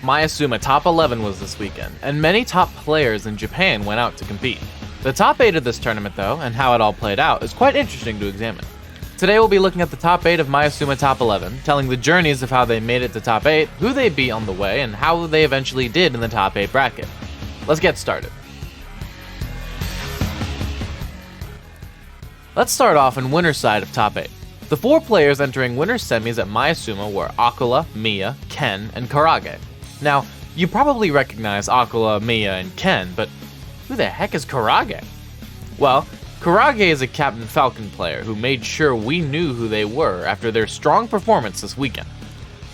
Maesuma Top 11 was this weekend, and many top players in Japan went out to compete. The top 8 of this tournament though, and how it all played out, is quite interesting to examine. Today we'll be looking at the top 8 of Maesuma Top 11, telling the journeys of how they made it to top 8, who they beat on the way, and how they eventually did in the top 8 bracket. Let's get started. Let's start off in winner's side of top 8. The 4 players entering winner's semis at Maesuma were Akula, Miya, Ken, and Karage. Now, you probably recognize Akula, Miya, and Ken, but who the heck is Karage? Well, Karage is a Captain Falcon player who made sure we knew who they were after their strong performance this weekend.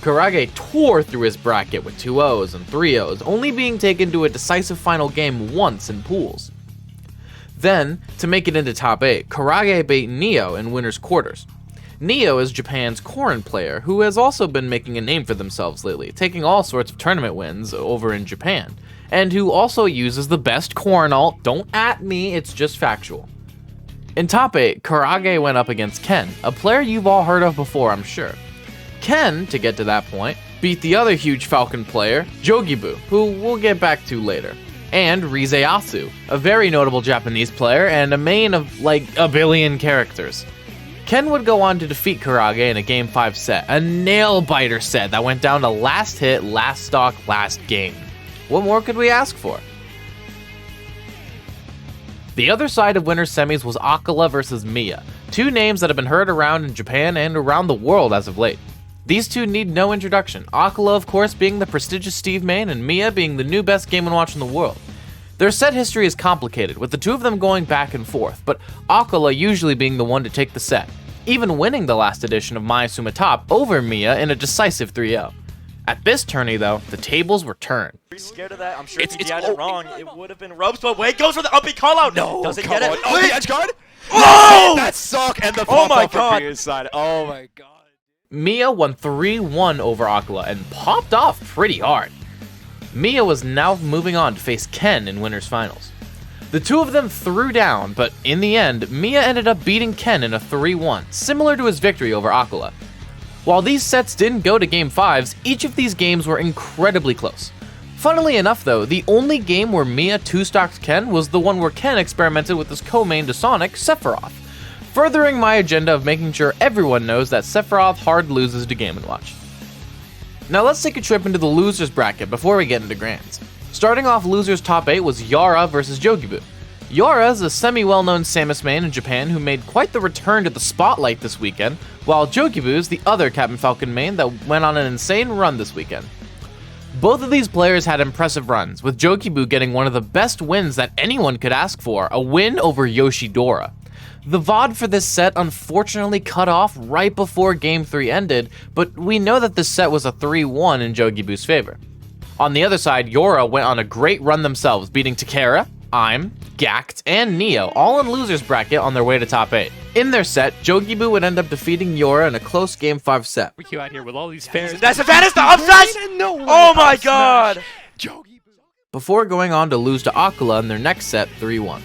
Karage tore through his bracket with 2-0s and 3-0s, only being taken to a decisive final game once in pools. Then, to make it into top 8, Karage beat Neo in winner's quarters. Neo is Japan's Corrin player, who has also been making a name for themselves lately, taking all sorts of tournament wins over in Japan, and who also uses the best Corrin ult. Don't at me, it's just factual. In top 8, Karage went up against Ken, a player you've all heard of before, I'm sure. Ken, to get to that point, beat the other huge Falcon player, Jogibu, who we'll get back to later, and Rizeyasu, a very notable Japanese player and a main of like a billion characters. Ken would go on to defeat Karage in a Game 5 set, a nail-biter set that went down to last hit, last stock, last game. What more could we ask for? The other side of winner's semis was Akula versus Miya, 2 names that have been heard around in Japan and around the world as of late. These 2 need no introduction, Akula of course being the prestigious Steve main and Miya being the new best Game & Watch in the world. Their set history is complicated, with the 2 of them going back and forth, but Akula usually being the one to take the set, even winning the last edition of Maesuma Top over Miya in a decisive 3-0. At this tourney though, the tables were turned. Pretty scared of that. I'm sure if he had it wrong, it would have been ropes, but wait, goes for the uppy call out. No, doesn't get it. Oh, the edge guard? Oh! That suck and the Oh my pop-up from God. Mia's side. Oh my god. Miya won 3-1 over Akula and popped off pretty hard. Miya was now moving on to face Ken in winners finals. The 2 of them threw down, but in the end, Miya ended up beating Ken in a 3-1, similar to his victory over Akula. While these sets didn't go to Game 5s, each of these games were incredibly close. Funnily enough though, the only game where Miya 2-stocked Ken was the one where Ken experimented with his co-main to Sonic, Sephiroth, furthering my agenda of making sure everyone knows that Sephiroth hard loses to Game & Watch. Now let's take a trip into the losers bracket before we get into grands. Starting off losers top 8 was Yara versus Jogibu. Yara is a semi-well-known Samus main in Japan who made quite the return to the spotlight this weekend, while Jogibu is the other Captain Falcon main that went on an insane run this weekend. Both of these players had impressive runs, with Jogibu getting one of the best wins that anyone could ask for, a win over Yoshidora. The VOD for this set unfortunately cut off right before Game 3 ended, but we know that this set was a 3-1 in Jogibu's favor. On the other side, Yora went on a great run themselves, beating Takara, Aim, Gact, and Neo, all in losers bracket on their way to top 8. In their set, Jogibu would end up defeating Yora in a close Game 5 set. We out here with all these fans. That's advantage the upside. No Oh my god. Before going on to lose to Akula in their next set 3-1.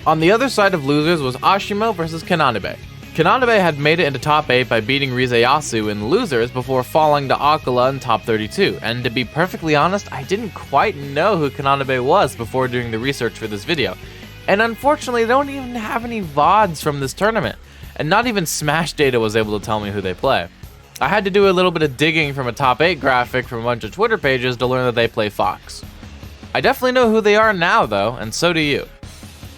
On the other side of losers was Ashimo versus Kananabe. Kananabe had made it into top 8 by beating Rizeyasu in losers before falling to Akula in top 32, and to be perfectly honest, I didn't quite know who Kananabe was before doing the research for this video, and unfortunately they don't even have any VODs from this tournament, and not even Smash Data was able to tell me who they play. I had to do a little bit of digging from a top 8 graphic from a bunch of Twitter pages to learn that they play Fox. I definitely know who they are now though, and so do you.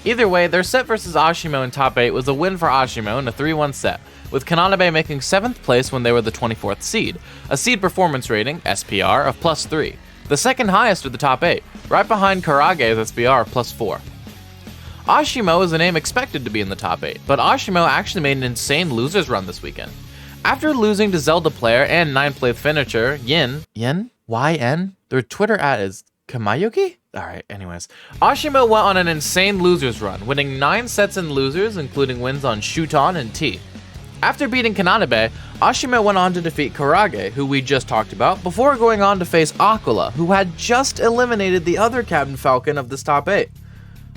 Either way, their set versus Ashimo in top 8 was a win for Ashimo in a 3-1 set, with Kananabe making 7th place when they were the 24th seed, a seed performance rating, SPR, of +3, the second highest of the top 8, right behind Karage's SPR of +4. Ashimo is a name expected to be in the top 8, but Ashimo actually made an insane losers run this weekend. After losing to Zelda player and 9th place finisher, Yin, Y-N, their Twitter ad is Kamayuki? Alright, anyways. Ashimo went on an insane losers run, winning 9 sets in losers, including wins on Shuton and T. After beating Kananabe, Ashimo went on to defeat Karage, who we just talked about, before going on to face Akula, who had just eliminated the other Captain Falcon of this top 8.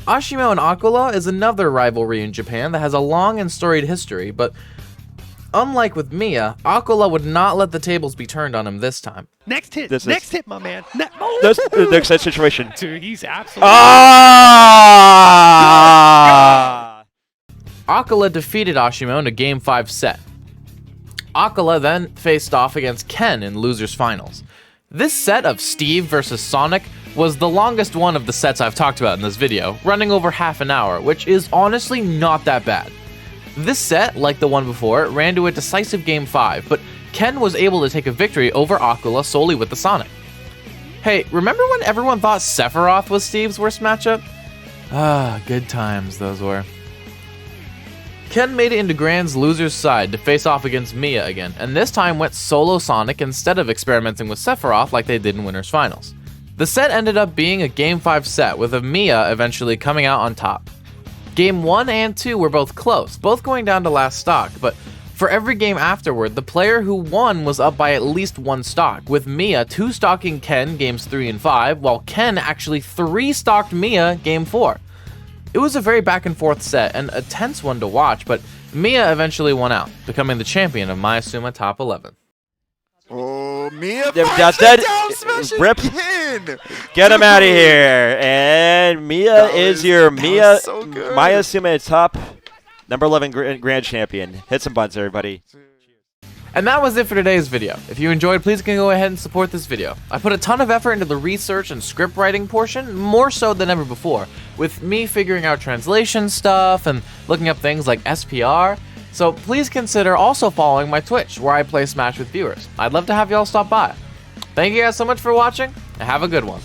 Ashimo and Akula is another rivalry in Japan that has a long and storied history, but unlike with Mia, Aquila would not let the tables be turned on him this time. Next hit. This Next is- hit, my man. This next set situation. Dude, he's absolutely. Ah! Aquila defeated Ashimo in a Game 5 set. Aquila then faced off against Ken in Losers Finals. This set of Steve versus Sonic was the longest one of the sets I've talked about in this video, running over half an hour, which is honestly not that bad. This set, like the one before, ran to a decisive Game 5, but Ken was able to take a victory over Aquila solely with the Sonic. Hey, remember when everyone thought Sephiroth was Steve's worst matchup? Ah, good times those were. Ken made it into Grand's loser's side to face off against Mia again, and this time went solo Sonic instead of experimenting with Sephiroth like they did in Winners Finals. The set ended up being a Game 5 set, with a Mia eventually coming out on top. Game 1 and 2 were both close, both going down to last stock, but for every game afterward, the player who won was up by at least 1 stock, with Mia 2-stocking Ken games 3 and 5, while Ken actually 3-stocked Mia game 4. It was a very back and forth set and a tense one to watch, but Mia eventually won out, becoming the champion of Maesuma Top 11. Oh, Mia That's finds dead. the down smash Rip. again. Get him out of here. And Mia is your Mia so good. Maesuma top number 11 grand champion. Hit some buttons, everybody. And that was it for today's video. If you enjoyed, please go ahead and support this video. I put a ton of effort into the research and script writing portion, more so than ever before, with me figuring out translation stuff and looking up things like SPR. So please consider also following my Twitch, where I play Smash with viewers. I'd love to have y'all stop by. Thank you guys so much for watching, and have a good one.